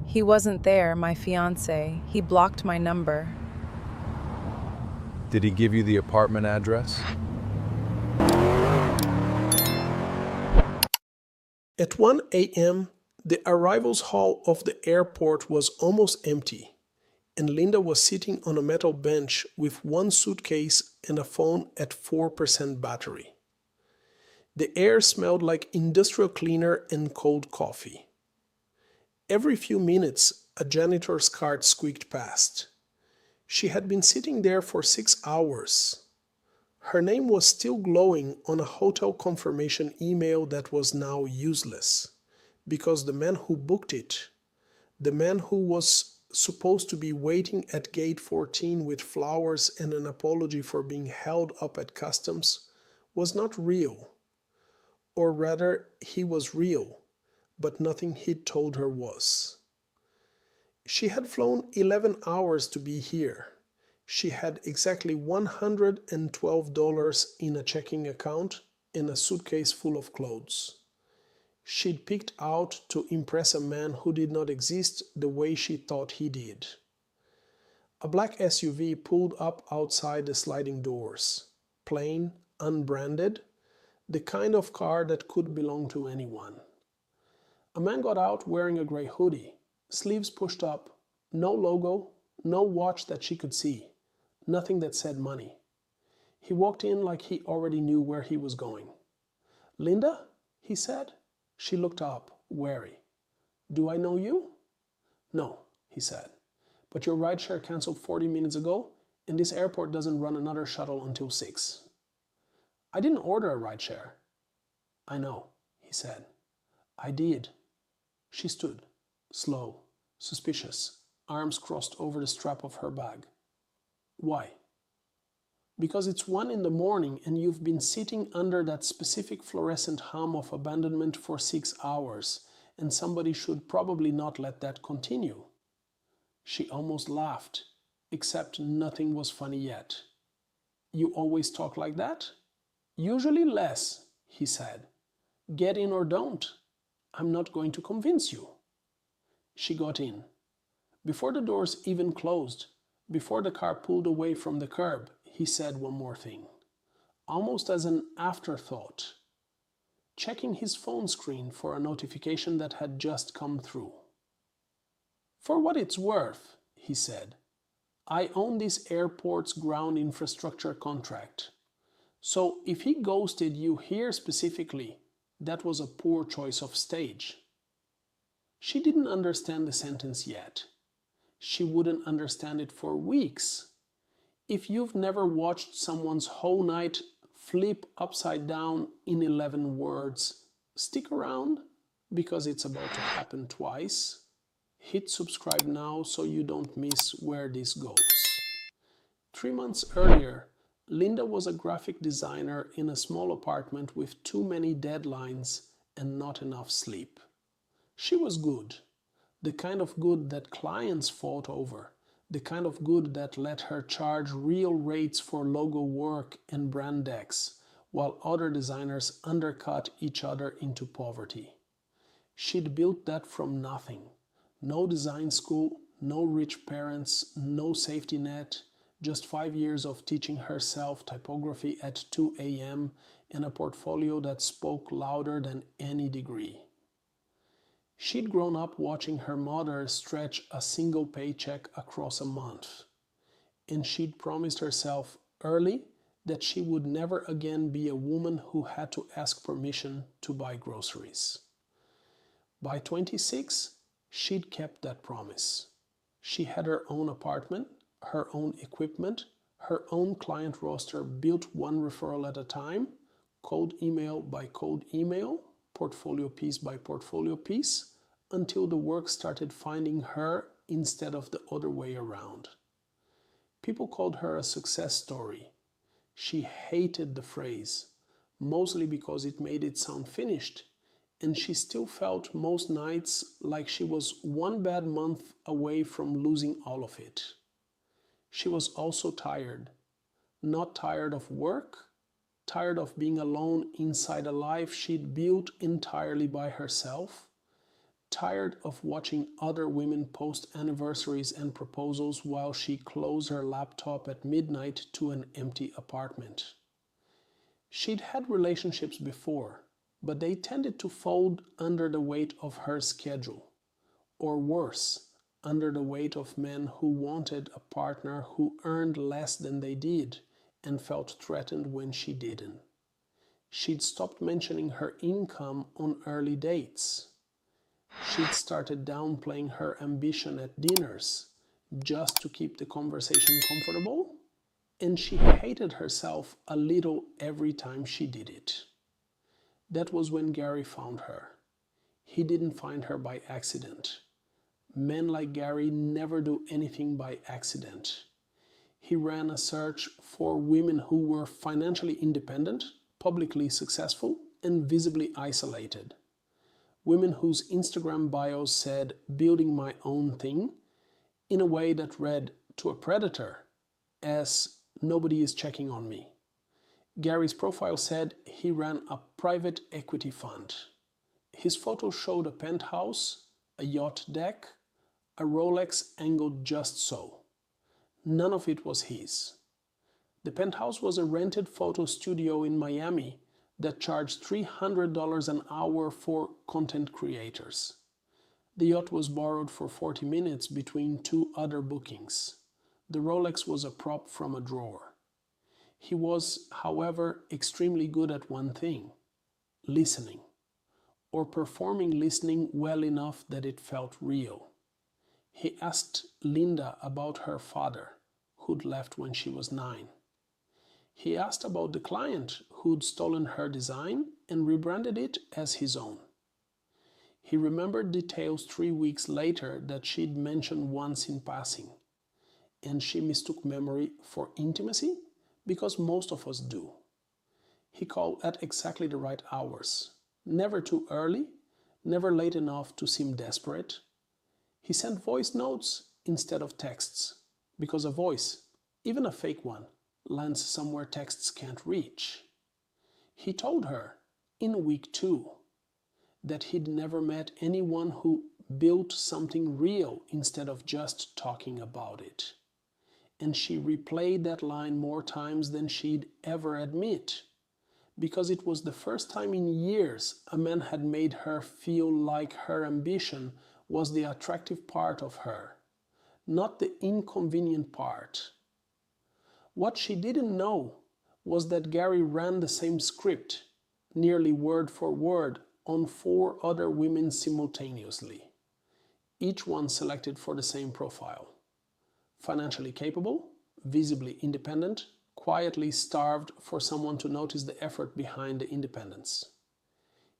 He wasn't there, my fiancé. He blocked my number. Did he give you the apartment address? At 1 a.m., the arrivals hall of the airport was almost empty, and Linda was sitting on a metal bench with one suitcase and a phone at 4% battery. The air smelled like industrial cleaner and cold coffee. Every few minutes, a janitor's cart squeaked past. She had been sitting there for 6 hours. Her name was still glowing on a hotel confirmation email that was now useless, because the man who booked it, the man who was supposed to be waiting at gate 14 with flowers and an apology for being held up at customs, was not real. Or rather, he was real, but nothing he'd told her was. She had flown 11 hours to be here. She had exactly $112 in a checking account and a suitcase full of clothes. She'd picked out to impress a man who did not exist the way she thought he did. A black SUV pulled up outside the sliding doors. Plain, unbranded, the kind of car that could belong to anyone. A man got out wearing a gray hoodie, sleeves pushed up, no logo, no watch that she could see, nothing that said money. He walked in like he already knew where he was going. "Linda?" he said. She looked up, wary. "Do I know you?" "No," he said. "But your rideshare canceled 40 minutes ago, and this airport doesn't run another shuttle until 6. "I didn't order a rideshare." "I know," he said. "I did." She stood, slow, suspicious, arms crossed over the strap of her bag. "Why?" "Because it's 1 in the morning and you've been sitting under that specific fluorescent hum of abandonment for 6 hours, and somebody should probably not let that continue." She almost laughed, except nothing was funny yet. "You always talk like that?" "Usually less," he said. "Get in or don't. I'm not going to convince you." She got in. Before the doors even closed, before the car pulled away from the curb, he said one more thing, almost as an afterthought, checking his phone screen for a notification that had just come through. "For what it's worth," he said, "I own this airport's ground infrastructure contract. So if he ghosted you here specifically, that was a poor choice of stage." She didn't understand the sentence yet. She wouldn't understand it for weeks. If you've never watched someone's whole night flip upside down in 11 words, stick around because it's about to happen twice. Hit subscribe now so you don't miss where this goes. 3 months earlier, Linda was a graphic designer in a small apartment with too many deadlines and not enough sleep. She was good, the kind of good that clients fought over, the kind of good that let her charge real rates for logo work and brand decks, while other designers undercut each other into poverty. She'd built that from nothing. No design school, no rich parents, no safety net, just 5 years of teaching herself typography at 2 a.m. and a portfolio that spoke louder than any degree. She'd grown up watching her mother stretch a single paycheck across a month, and she'd promised herself early that she would never again be a woman who had to ask permission to buy groceries. By 26, she'd kept that promise. She had her own apartment, her own equipment, her own client roster built one referral at a time, cold email by cold email, portfolio piece by portfolio piece, until the work started finding her instead of the other way around. People called her a success story. She hated the phrase, mostly because it made it sound finished, and she still felt most nights like she was one bad month away from losing all of it. She was also tired. Not tired of work, tired of being alone inside a life she'd built entirely by herself, tired of watching other women post anniversaries and proposals while she closed her laptop at midnight to an empty apartment. She'd had relationships before, but they tended to fold under the weight of her schedule, or worse, under the weight of men who wanted a partner who earned less than they did and felt threatened when she didn't. She'd stopped mentioning her income on early dates. She'd started downplaying her ambition at dinners just to keep the conversation comfortable, and she hated herself a little every time she did it. That was when Gary found her. He didn't find her by accident. Men like Gary never do anything by accident. He ran a search for women who were financially independent, publicly successful, and visibly isolated. Women whose Instagram bios said, "building my own thing," in a way that read to a predator as, "nobody is checking on me." Gary's profile said he ran a private equity fund. His photo showed a penthouse, a yacht deck, a Rolex angled just so. None of it was his. The penthouse was a rented photo studio in Miami that charged $300 an hour for content creators. The yacht was borrowed for 40 minutes between two other bookings. The Rolex was a prop from a drawer. He was, however, extremely good at one thing: listening, or performing listening well enough that it felt real. He asked Linda about her father, who'd left when she was 9. He asked about the client who'd stolen her design and rebranded it as his own. He remembered details 3 weeks later that she'd mentioned once in passing, and she mistook memory for intimacy, because most of us do. He called at exactly the right hours, never too early, never late enough to seem desperate. He sent voice notes instead of texts, because a voice, even a fake one, lands somewhere texts can't reach. He told her, in week 2, that he'd never met anyone who built something real instead of just talking about it. And she replayed that line more times than she'd ever admit, because it was the first time in years a man had made her feel like her ambition was the attractive part of her, not the inconvenient part. What she didn't know was that Gary ran the same script, nearly word for word, on 4 other women simultaneously, each one selected for the same profile: financially capable, visibly independent, quietly starved for someone to notice the effort behind the independence.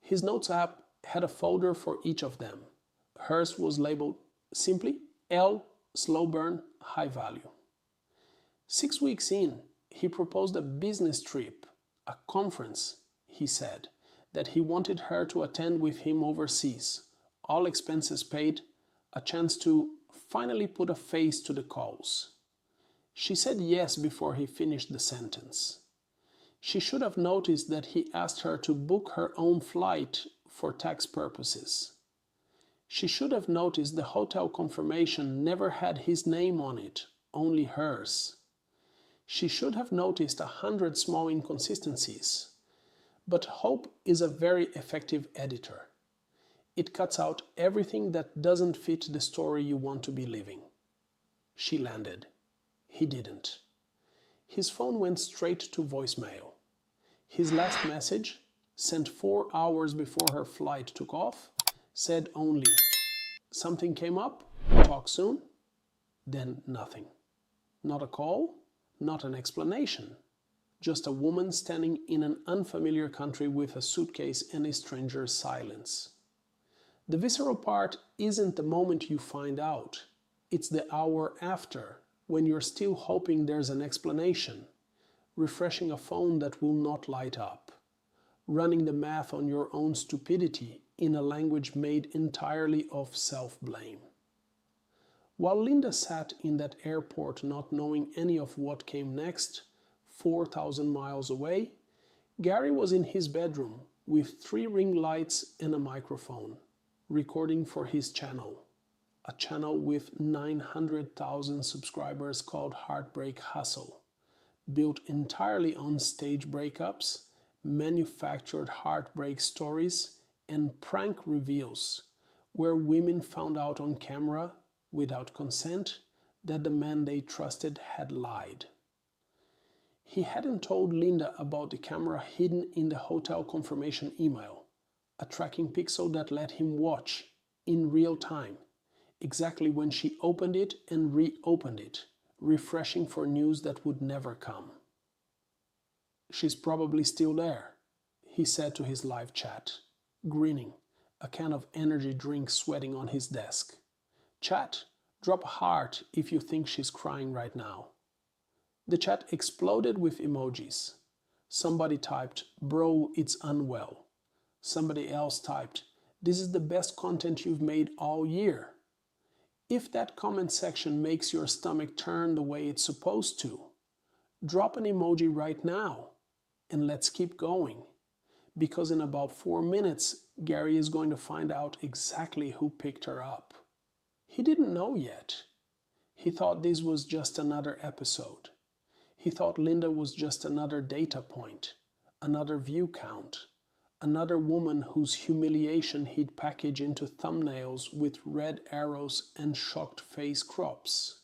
His notes app had a folder for each of them. Hers was labeled simply L, slow burn, high value. 6 weeks in, he proposed a business trip, a conference, he said, that he wanted her to attend with him overseas, all expenses paid, a chance to finally put a face to the calls. She said yes before he finished the sentence. She should have noticed that he asked her to book her own flight for tax purposes. She should have noticed the hotel confirmation never had his name on it, only hers. She should have noticed 100 small inconsistencies. But hope is a very effective editor. It cuts out everything that doesn't fit the story you want to be living. She landed. He didn't. His phone went straight to voicemail. His last message, sent 4 hours before her flight took off, said only, "Something came up, talk soon," then nothing. Not a call, not an explanation. Just a woman standing in an unfamiliar country with a suitcase and a stranger's silence. The visceral part isn't the moment you find out. It's the hour after, when you're still hoping there's an explanation, refreshing a phone that will not light up, running the math on your own stupidity in a language made entirely of self-blame. While Linda sat in that airport not knowing any of what came next, 4,000 miles away, Gary was in his bedroom with 3 ring lights and a microphone. recording for his channel, a channel with 900,000 subscribers called Heartbreak Hustle, built entirely on stage breakups, manufactured heartbreak stories, and prank reveals, where women found out on camera, without consent, that the man they trusted had lied. He hadn't told Linda about the camera hidden in the hotel confirmation email, a tracking pixel that let him watch, in real time, exactly when she opened it and reopened it, refreshing for news that would never come. "She's probably still there," he said to his live chat, grinning, a can of energy drink sweating on his desk. "Chat, drop a heart if you think she's crying right now." The chat exploded with emojis. Somebody typed, "Bro, it's unwell." Somebody else typed, "This is the best content you've made all year." If that comment section makes your stomach turn the way it's supposed to, drop an emoji right now and let's keep going. Because in about 4 minutes, Gary is going to find out exactly who picked her up. He didn't know yet. He thought this was just another episode. He thought Linda was just another data point, another view count, another woman whose humiliation he'd package into thumbnails with red arrows and shocked face crops.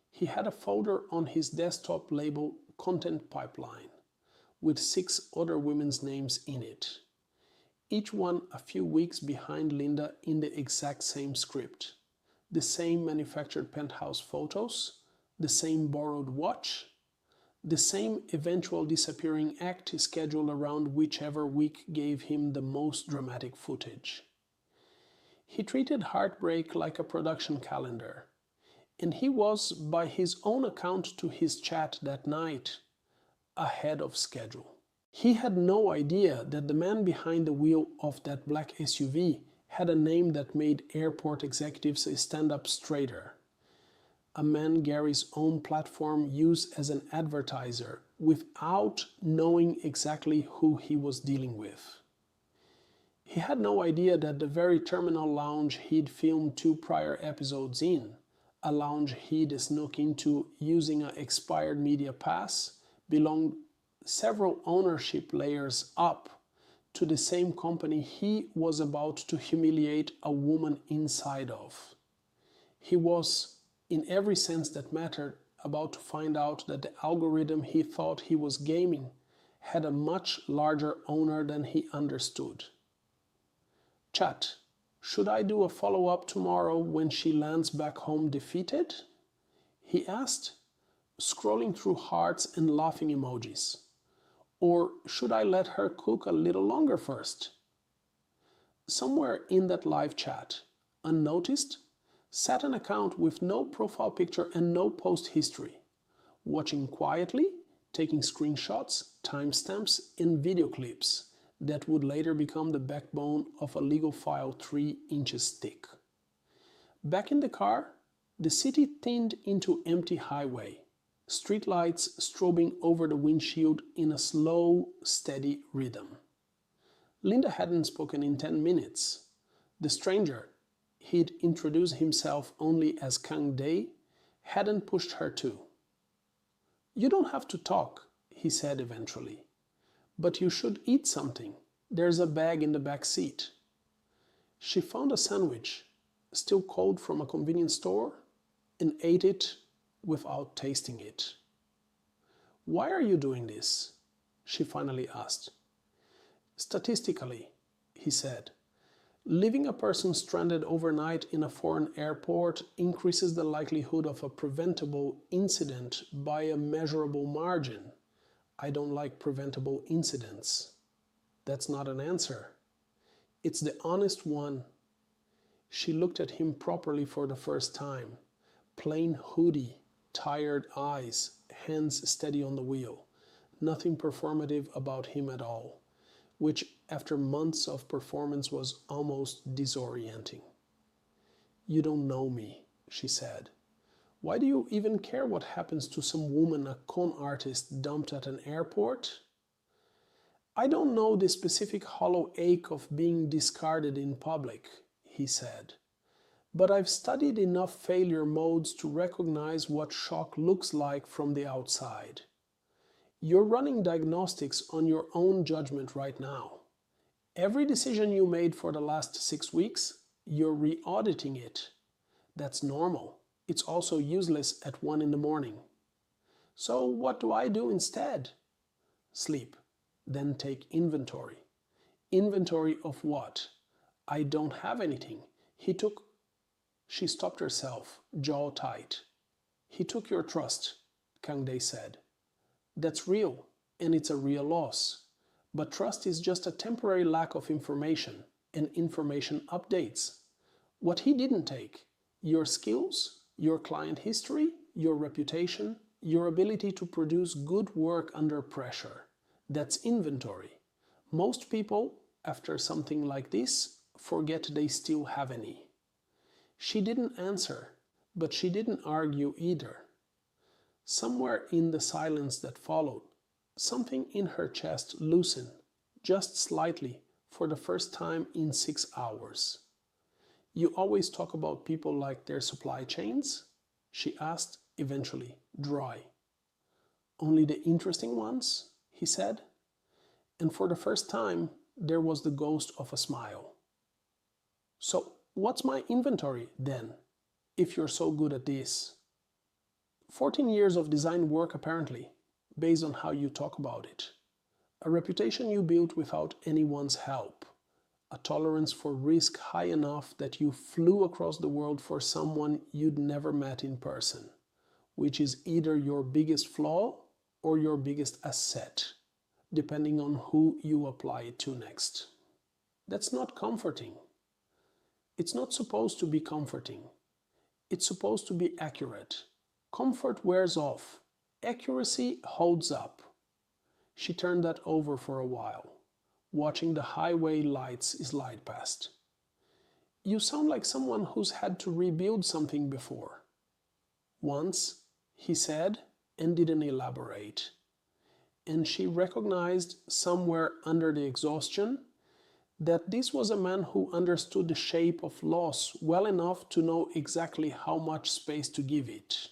He had a folder on his desktop labeled Content Pipeline, with 6 other women's names in it, each one a few weeks behind Linda in the exact same script, the same manufactured penthouse photos, the same borrowed watch, the same eventual disappearing act scheduled around whichever week gave him the most dramatic footage. He treated Heartbreak like a production calendar, and he was, by his own account to his chat that night, ahead of schedule. He had no idea that the man behind the wheel of that black SUV had a name that made airport executives stand up straighter. A man Gary's own platform used as an advertiser without knowing exactly who he was dealing with. He had no idea that the very terminal lounge he'd filmed 2 prior episodes in, a lounge he'd snuck into using an expired media pass, belonged several ownership layers up to the same company he was about to humiliate a woman inside of. He was, in every sense that mattered, about to find out that the algorithm he thought he was gaming had a much larger owner than he understood. "Chat, should I do a follow-up tomorrow when she lands back home defeated?" he asked, scrolling through hearts and laughing emojis. "Or should I let her cook a little longer first?" Somewhere in that live chat, unnoticed, sat an account with no profile picture and no post history, watching quietly, taking screenshots, timestamps, and video clips that would later become the backbone of a legal file 3 inches thick. Back in the car, the city thinned into empty highway, streetlights strobing over the windshield in a slow, steady rhythm. Linda hadn't spoken in 10 minutes. The stranger, he'd introduced himself only as Kang Dae, hadn't pushed her to. "You don't have to talk," he said eventually, "but you should eat something. There's a bag in the back seat." She found a sandwich, still cold from a convenience store, and ate it without tasting it. "Why are you doing this?" she finally asked. "Statistically," he said, "leaving a person stranded overnight in a foreign airport increases the likelihood of a preventable incident by a measurable margin. I don't like preventable incidents." "That's not an answer." "It's the honest one." She looked at him properly for the first time. Plain hoodie, tired eyes, hands steady on the wheel. Nothing performative about him at all, which after months of performance was almost disorienting. "You don't know me," she said. "Why do you even care what happens to some woman a con artist dumped at an airport?" "I don't know the specific hollow ache of being discarded in public," he said. But I've studied enough failure modes to recognize what shock looks like from the outside. You're running diagnostics on your own judgment right now. Every decision you made for the last 6 weeks, you're re-auditing it. That's normal. It's also useless at 1 in the morning. So what do I do instead? Sleep. Then take inventory. Inventory of what? I don't have anything. She stopped herself, jaw tight. He took your trust, Kang Dae said. That's real, and it's a real loss. But trust is just a temporary lack of information, and information updates. What he didn't take, your skills, your client history, your reputation, your ability to produce good work under pressure. That's inventory. Most people, after something like this, forget they still have any. She didn't answer, but she didn't argue either. Somewhere in the silence that followed, something in her chest loosened, just slightly, for the first time in 6 hours. You always talk about people like their supply chains? She asked, eventually, dry. Only the interesting ones? He said. And for the first time, there was the ghost of a smile. So, what's my inventory, then, if you're so good at this? 14 years of design work, apparently, based on how you talk about it. A reputation you built without anyone's help. A tolerance for risk high enough that you flew across the world for someone you'd never met in person, which is either your biggest flaw or your biggest asset, depending on who you apply it to next. That's not comforting. It's not supposed to be comforting. It's supposed to be accurate. Comfort wears off. Accuracy holds up. She turned that over for a while, watching the highway lights slide past. You sound like someone who's had to rebuild something before. Once, he said, and didn't elaborate. And she recognized somewhere under the exhaustion that this was a man who understood the shape of loss well enough to know exactly how much space to give it.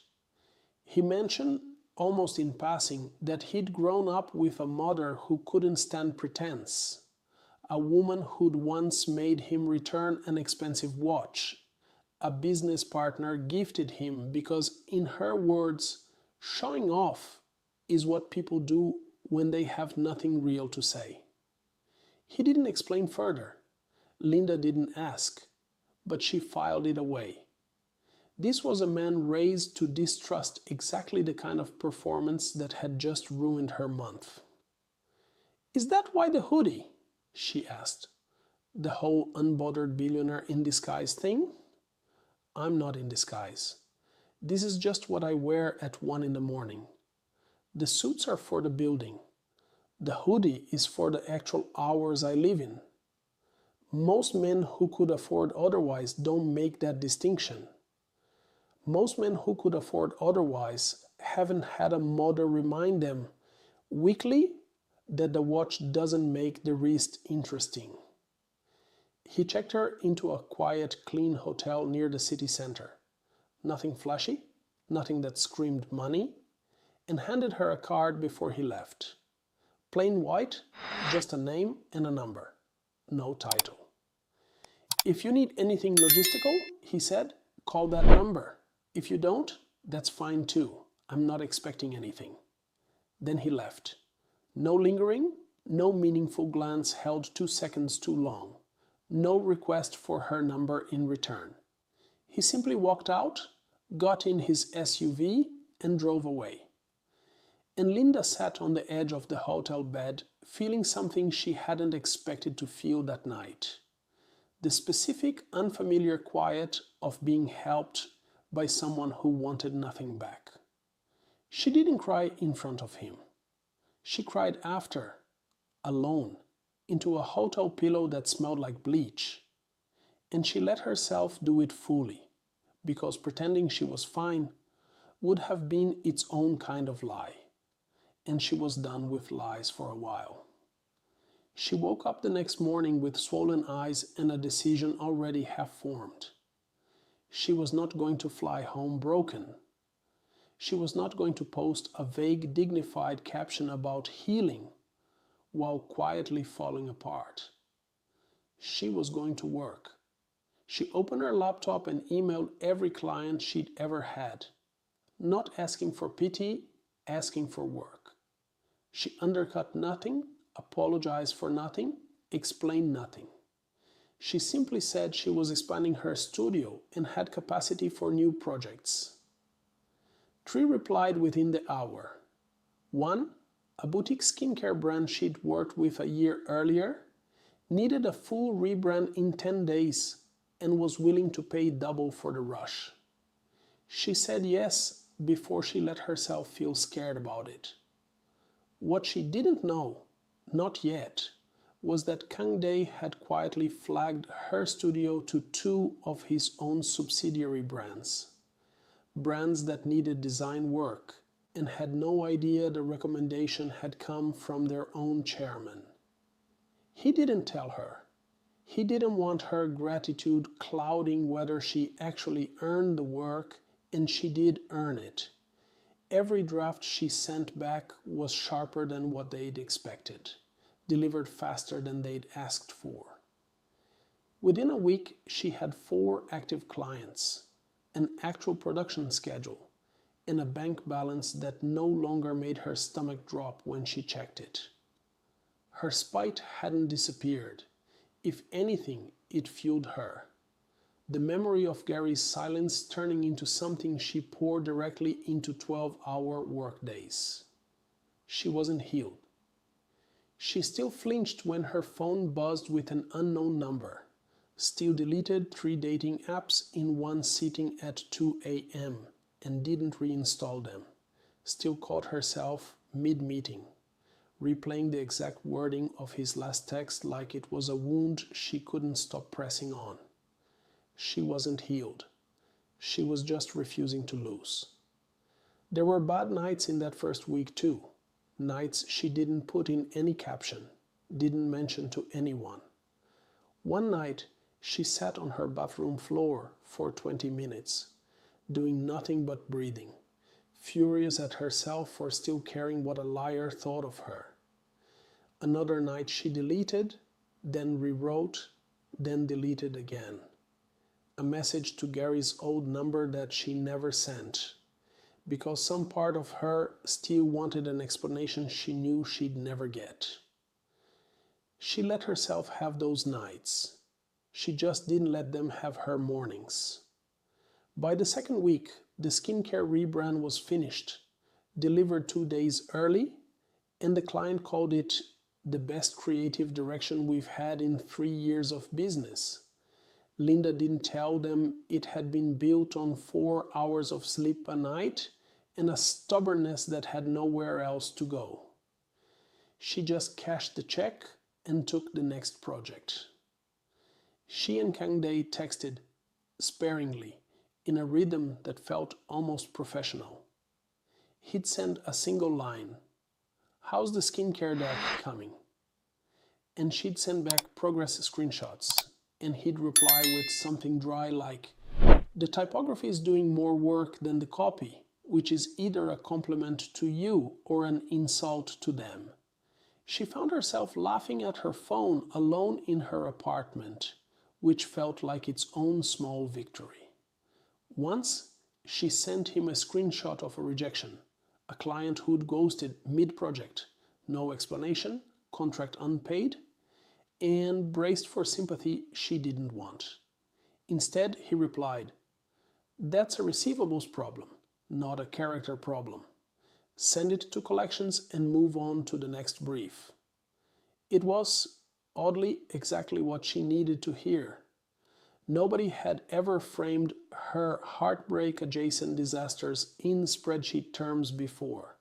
He mentioned, almost in passing, that he'd grown up with a mother who couldn't stand pretense, a woman who'd once made him return an expensive watch, a business partner gifted him because, in her words, showing off is what people do when they have nothing real to say. He didn't explain further. Linda didn't ask, but she filed it away. This was a man raised to distrust exactly the kind of performance that had just ruined her month. Is that why the hoodie? She asked. The whole unbothered billionaire in disguise thing? I'm not in disguise. This is just what I wear at 1 in the morning. The suits are for the building. The hoodie is for the actual hours I live in. Most men who could afford otherwise don't make that distinction. Most men who could afford otherwise haven't had a mother remind them weekly that the watch doesn't make the wrist interesting. He checked her into a quiet, clean hotel near the city center. Nothing flashy, nothing that screamed money, and handed her a card before he left. Plain white, just a name and a number. No title. If you need anything logistical, he said, call that number. If you don't, that's fine too. I'm not expecting anything. Then he left. No lingering, no meaningful glance held 2 seconds too long. No request for her number in return. He simply walked out, got in his SUV, and drove away. And Linda sat on the edge of the hotel bed, feeling something she hadn't expected to feel that night. The specific, unfamiliar quiet of being helped by someone who wanted nothing back. She didn't cry in front of him. She cried after, alone, into a hotel pillow that smelled like bleach. And she let herself do it fully, because pretending she was fine would have been its own kind of lie. And she was done with lies for a while. She woke up the next morning with swollen eyes and a decision already half formed. She was not going to fly home broken. She was not going to post a vague, dignified caption about healing while quietly falling apart. She was going to work. She opened her laptop and emailed every client she'd ever had, not asking for pity, asking for work. She undercut nothing, apologized for nothing, explained nothing. She simply said she was expanding her studio and had capacity for new projects. 3 replied within the hour. 1, a boutique skincare brand she'd worked with a year earlier, needed a full rebrand in 10 days and was willing to pay double for the rush. She said yes before she let herself feel scared about it. What she didn't know, not yet, was that Kang Dae had quietly flagged her studio to 2 of his own subsidiary brands. Brands that needed design work and had no idea the recommendation had come from their own chairman. He didn't tell her. He didn't want her gratitude clouding whether she actually earned the work, and she did earn it. Every draft she sent back was sharper than what they'd expected, delivered faster than they'd asked for. Within a week, she had 4 active clients, an actual production schedule, and a bank balance that no longer made her stomach drop when she checked it. Her spite hadn't disappeared. If anything, it fueled her. The memory of Gary's silence turning into something she poured directly into 12-hour workdays. She wasn't healed. She still flinched when her phone buzzed with an unknown number, still deleted 3 dating apps in one sitting at 2 a.m. and didn't reinstall them, still caught herself mid-meeting, replaying the exact wording of his last text like it was a wound she couldn't stop pressing on. She wasn't healed. She was just refusing to lose. There were bad nights in that first week too. Nights she didn't put in any caption, didn't mention to anyone. One night, she sat on her bathroom floor for 20 minutes, doing nothing but breathing, furious at herself for still caring what a liar thought of her. Another night she deleted, then rewrote, then deleted again. A message to Gary's old number that she never sent, because some part of her still wanted an explanation she knew she'd never get. She let herself have those nights. She just didn't let them have her mornings. By the second week, the skincare rebrand was finished, delivered 2 days early, and the client called it the best creative direction we've had in 3 years of business. Linda didn't tell them it had been built on 4 hours of sleep a night and a stubbornness that had nowhere else to go. She just cashed the check and took the next project. She and Kang Dae texted sparingly, in a rhythm that felt almost professional. He'd send a single line, "How's the skincare deck coming?" And she'd send back progress screenshots, and he'd reply with something dry like, "The typography is doing more work than the copy," which is either a compliment to you or an insult to them. She found herself laughing at her phone alone in her apartment, which felt like its own small victory. Once, she sent him a screenshot of a rejection, a client who'd ghosted mid-project, no explanation, contract unpaid, and braced for sympathy she didn't want. Instead, he replied, "That's a receivables problem, not a character problem. Send it to collections and move on to the next brief." It was, oddly, exactly what she needed to hear. Nobody had ever framed her heartbreak-adjacent disasters in spreadsheet terms before,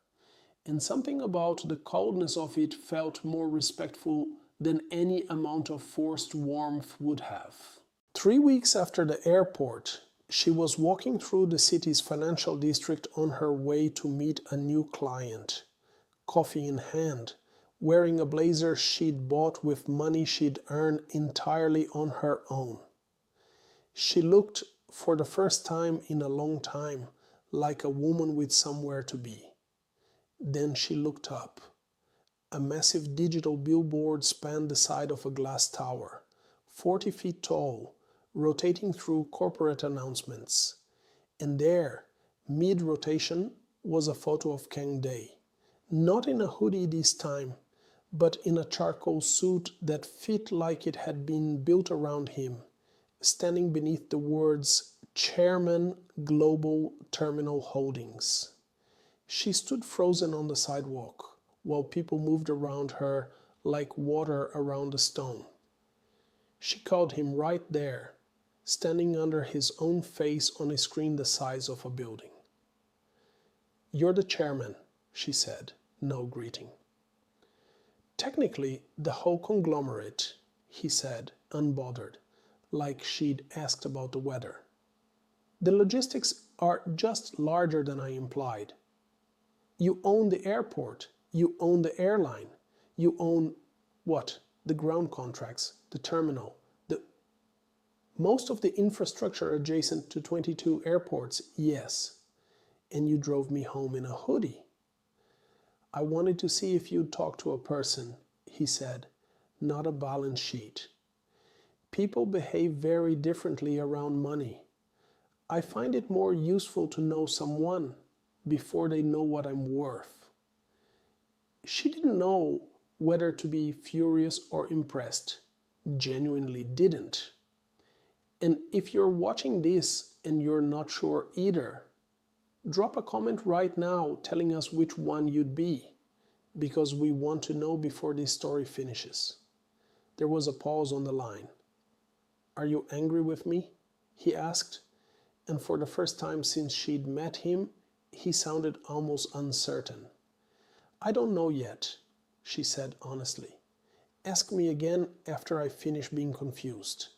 and something about the coldness of it felt more respectful than any amount of forced warmth would have. 3 weeks after the airport, she was walking through the city's financial district on her way to meet a new client, coffee in hand, wearing a blazer she'd bought with money she'd earned entirely on her own. She looked, for the first time in a long time, like a woman with somewhere to be. Then she looked up. A massive digital billboard spanned the side of a glass tower, 40 feet tall, rotating through corporate announcements. And there, mid-rotation, was a photo of Kang Dae. Not in a hoodie this time, but in a charcoal suit that fit like it had been built around him, standing beneath the words Chairman Global Terminal Holdings. She stood frozen on the sidewalk, while people moved around her like water around a stone. She called him right there, standing under his own face on a screen the size of a building. "You're the chairman," she said, no greeting. "Technically, the whole conglomerate," he said, unbothered, like she'd asked about the weather. "The logistics are just larger than I implied. You own the airport, you own the airline, you own what? The ground contracts, the terminal, most of the infrastructure adjacent to 22 airports, yes. And you drove me home in a hoodie." "I wanted to see if you'd talk to a person," he said, "not a balance sheet. People behave very differently around money. I find it more useful to know someone before they know what I'm worth." She didn't know whether to be furious or impressed. Genuinely didn't. And if you're watching this and you're not sure either, drop a comment right now telling us which one you'd be, because we want to know before this story finishes. There was a pause on the line. "Are you angry with me?" he asked, and for the first time since she'd met him, he sounded almost uncertain. "I don't know yet," she said honestly. "Ask me again after I finish being confused."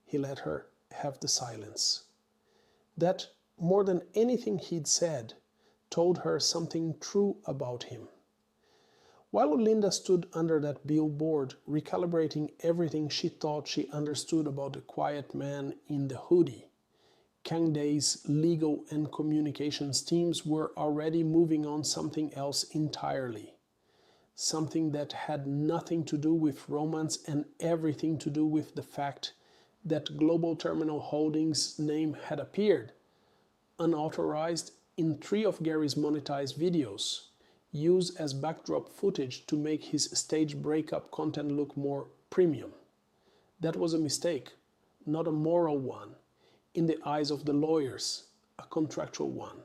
He let her have the silence. That, more than anything he'd said, told her something true about him. While Linda stood under that billboard, recalibrating everything she thought she understood about the quiet man in the hoodie, Kang Dae's legal and communications teams were already moving on something else entirely. Something that had nothing to do with romance and everything to do with the fact that Global Terminal Holdings' name had appeared, unauthorized, in 3 of Gary's monetized videos, used as backdrop footage to make his stage breakup content look more premium. That was a mistake, not a moral one, in the eyes of the lawyers, a contractual one.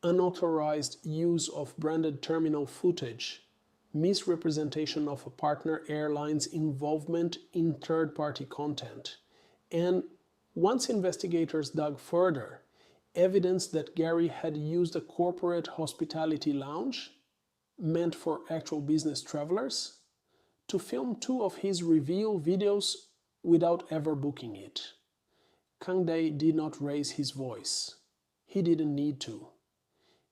Unauthorized use of branded terminal footage, misrepresentation of a partner airline's involvement in third-party content, and, once investigators dug further, evidence that Gary had used a corporate hospitality lounge, meant for actual business travelers, to film 2 of his reveal videos without ever booking it. Kang Dae did not raise his voice. He didn't need to.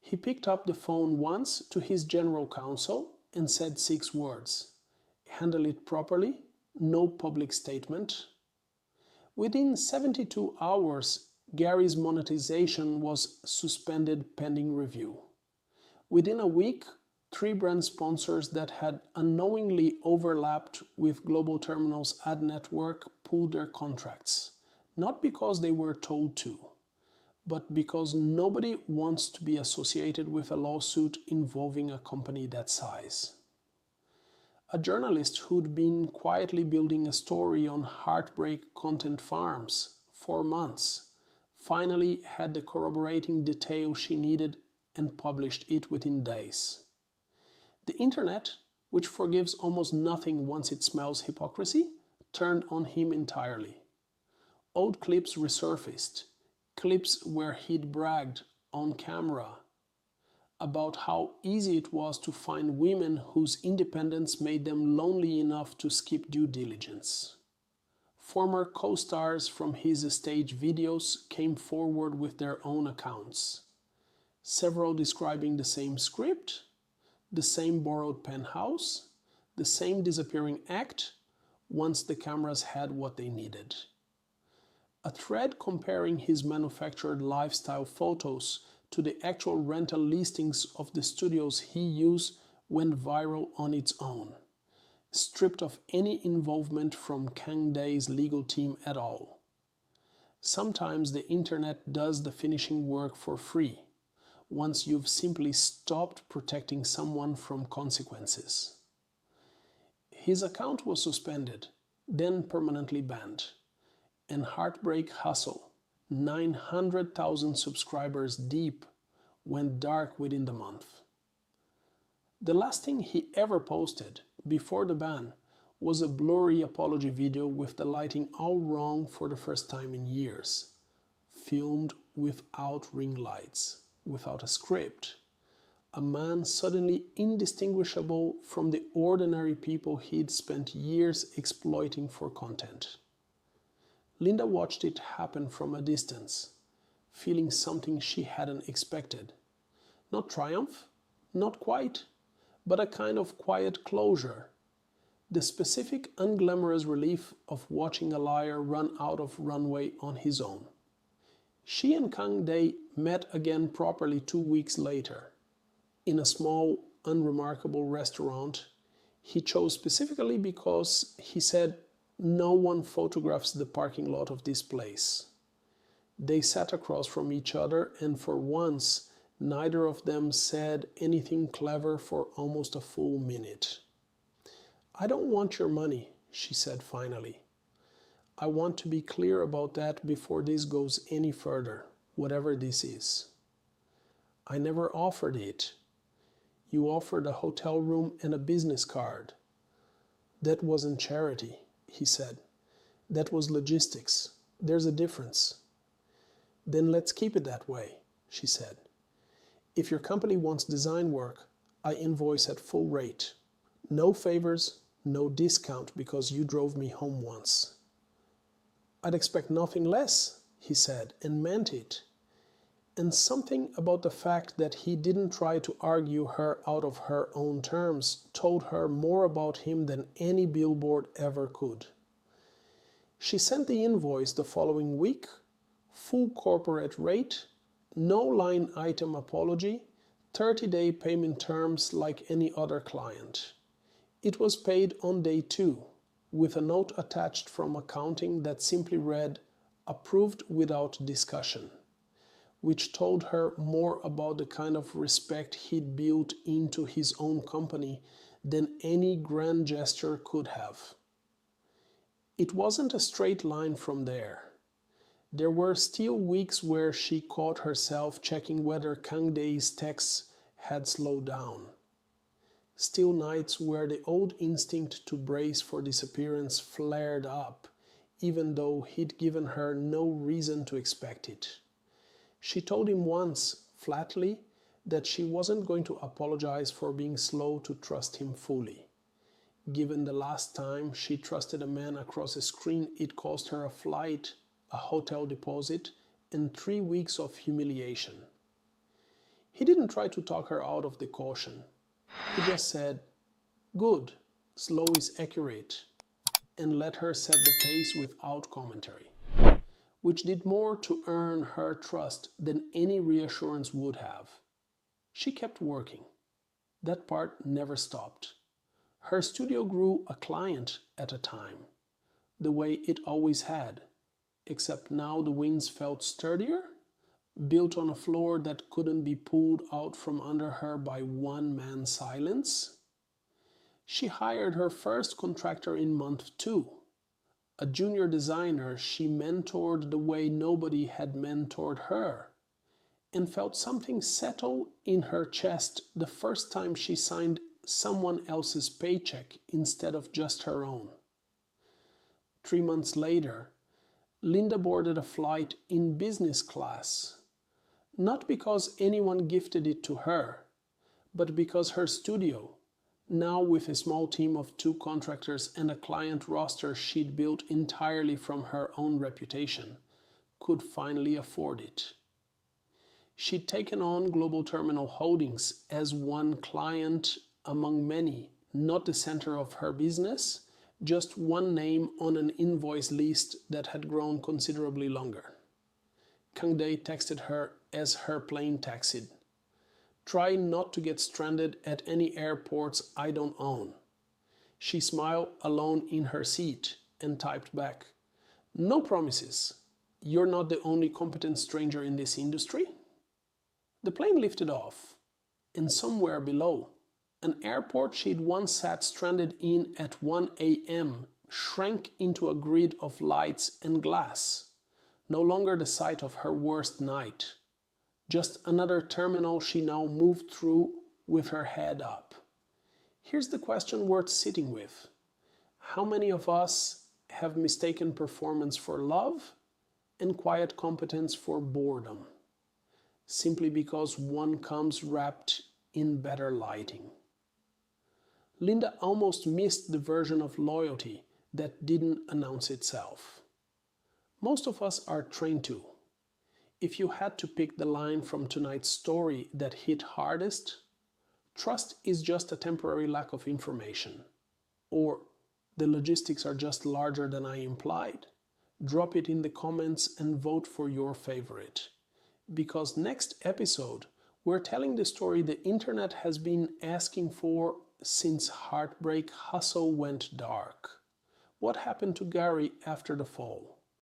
He picked up the phone once to his general counsel and said 6 words. "Handle it properly, no public statement." Within 72 hours, Gary's monetization was suspended pending review. Within a week, 3 brand sponsors that had unknowingly overlapped with Global Terminal's ad network pulled their contracts, not because they were told to, but because nobody wants to be associated with a lawsuit involving a company that size. A journalist who'd been quietly building a story on heartbreak content farms for months finally had the corroborating detail she needed and published it within days. The internet, which forgives almost nothing once it smells hypocrisy, turned on him entirely. Old clips resurfaced, clips where he'd bragged on camera about how easy it was to find women whose independence made them lonely enough to skip due diligence. Former co-stars from his stage videos came forward with their own accounts, several describing the same script, the same borrowed penthouse, the same disappearing act once the cameras had what they needed. A thread comparing his manufactured lifestyle photos to the actual rental listings of the studios he used went viral on its own, stripped of any involvement from Kang Dae's legal team at all. Sometimes the internet does the finishing work for free, once you've simply stopped protecting someone from consequences. His account was suspended, then permanently banned, and Heartbreak Hustle, 900,000 subscribers deep, went dark within the month. The last thing he ever posted before the ban was a blurry apology video with the lighting all wrong for the first time in years, filmed without ring lights, without a script. A man suddenly indistinguishable from the ordinary people he'd spent years exploiting for content. Linda watched it happen from a distance, feeling something she hadn't expected. Not triumph, not quite, but a kind of quiet closure. The specific unglamorous relief of watching a liar run out of runway on his own. She and Kang Dae met again properly 2 weeks later, in a small, unremarkable restaurant he chose specifically because he said no one photographs the parking lot of this place. They sat across from each other, and for once neither of them said anything clever for almost a full minute. "I don't want your money," she said finally. "I want to be clear about that before this goes any further, whatever this is. I never offered it. You offered a hotel room and a business card." "That wasn't charity," he said. "That was logistics. There's a difference." "Then let's keep it that way," she said. "If your company wants design work, I invoice at full rate. No favors, no discount because you drove me home once." "I'd expect nothing less," he said, and meant it. And something about the fact that he didn't try to argue her out of her own terms told her more about him than any billboard ever could. She sent the invoice the following week, full corporate rate, no line item apology, 30-day payment terms like any other client. It was paid on day 2, with a note attached from accounting that simply read, "Approved without discussion," which told her more about the kind of respect he'd built into his own company than any grand gesture could have. It wasn't a straight line from there. There were still weeks where she caught herself checking whether Kang Dae's texts had slowed down. Still nights where the old instinct to brace for disappearance flared up, even though he'd given her no reason to expect it. She told him once, flatly, that she wasn't going to apologize for being slow to trust him fully. Given the last time she trusted a man across a screen, it cost her a flight, a hotel deposit, and 3 weeks of humiliation. He didn't try to talk her out of the caution. He just said, "Good, slow is accurate," and let her set the pace without commentary, which did more to earn her trust than any reassurance would have. She kept working. That part never stopped. Her studio grew a client at a time, the way it always had, except now the wings felt sturdier, built on a floor that couldn't be pulled out from under her by one man's silence. She hired her first contractor in month 2, a junior designer she mentored the way nobody had mentored her, and felt something settle in her chest the first time she signed someone else's paycheck instead of just her own. 3 months later, Linda boarded a flight in business class, not because anyone gifted it to her, but because her studio, now with a small team of 2 contractors and a client roster she'd built entirely from her own reputation, could finally afford it. She'd taken on Global Terminal Holdings as one client among many, not the center of her business, just one name on an invoice list that had grown considerably longer. Kang Dae texted her as her plane taxied. "Try not to get stranded at any airports I don't own." She smiled alone in her seat and typed back, "No promises. You're not the only competent stranger in this industry." The plane lifted off, and somewhere below, an airport she'd once sat stranded in at 1 a.m. shrank into a grid of lights and glass, no longer the site of her worst night. Just another terminal she now moved through with her head up. Here's the question worth sitting with. How many of us have mistaken performance for love and quiet competence for boredom, simply because one comes wrapped in better lighting? Linda almost missed the version of loyalty that didn't announce itself. Most of us are trained to. If you had to pick the line from tonight's story that hit hardest, trust is just a temporary lack of information, or the logistics are just larger than I implied, drop it in the comments and vote for your favorite. Because next episode, we're telling the story the internet has been asking for since Heartbreak Hustle went dark. What happened to Gary after the fall?